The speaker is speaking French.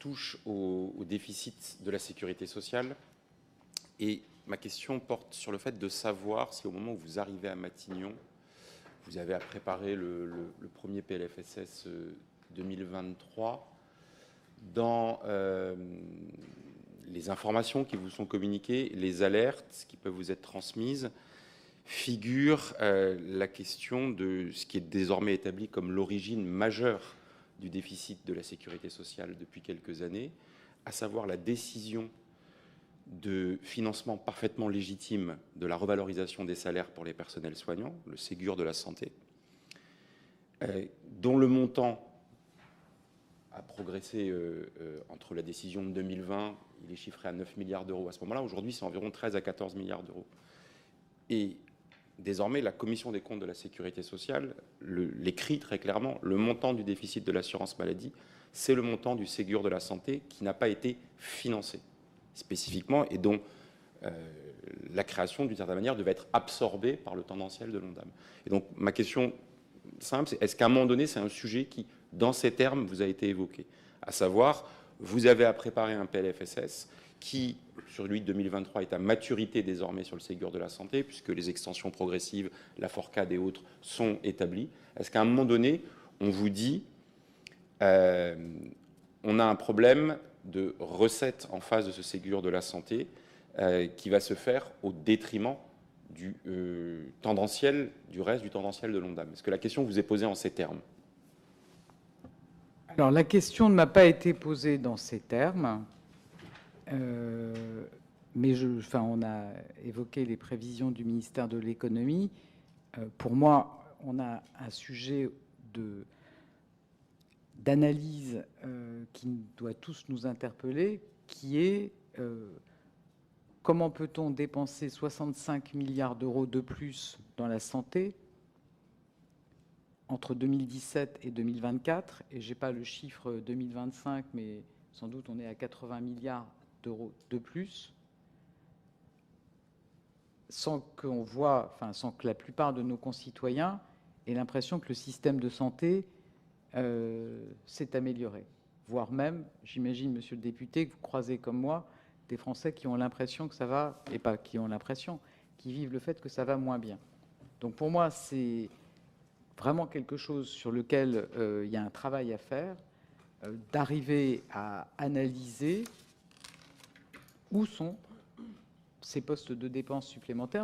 touche au déficit de la sécurité sociale. Et ma question porte sur le fait de savoir si au moment où vous arrivez à Matignon, vous avez à préparer le premier PLFSS 2023, dans les informations qui vous sont communiquées, les alertes qui peuvent vous être transmises, figure la question de ce qui est désormais établi comme l'origine majeure du déficit de la sécurité sociale depuis quelques années, à savoir la décision de financement parfaitement légitime de la revalorisation des salaires pour les personnels soignants, le Ségur de la santé, dont le montant a progressé entre la décision de 2020, il est chiffré à 9 milliards d'euros à ce moment-là, aujourd'hui c'est environ 13 à 14 milliards d'euros. Et désormais, la Commission des comptes de la sécurité sociale l'écrit très clairement, le montant du déficit de l'assurance maladie, c'est le montant du Ségur de la santé qui n'a pas été financé spécifiquement et dont la création, d'une certaine manière, devait être absorbée par le tendanciel de l'ONDAM. Et donc, ma question simple, c'est est-ce qu'à un moment donné, c'est un sujet qui, dans ces termes, vous a été évoqué? À savoir, vous avez à préparer un PLFSS qui, sur lui de 2023, est à maturité désormais sur le Ségur de la santé, puisque les extensions progressives, la Forcade et autres sont établies. Est-ce qu'à un moment donné, on vous dit on a un problème de recettes en face de ce Ségur de la santé qui va se faire au détriment du tendanciel, du reste du tendanciel de l'ONDAM? Est-ce que la question vous est posée en ces termes? Alors, la question ne m'a pas été posée dans ces termes, mais on a évoqué les prévisions du ministère de l'économie. Pour moi, on a un sujet d'analyse qui doit tous nous interpeller, qui est comment peut-on dépenser 65 milliards d'euros de plus dans la santé entre 2017 et 2024, et je n'ai pas le chiffre 2025, mais sans doute on est à 80 milliards d'euros de plus, sans que la plupart de nos concitoyens aient l'impression que le système de santé s'est amélioré. Voire même, j'imagine, monsieur le député, que vous croisez comme moi des Français qui ont l'impression que ça va, et pas qui ont l'impression, qui vivent le fait que ça va moins bien. Donc pour moi, c'est vraiment quelque chose sur lequel il y a un travail à faire, d'arriver à analyser où sont ces postes de dépenses supplémentaires.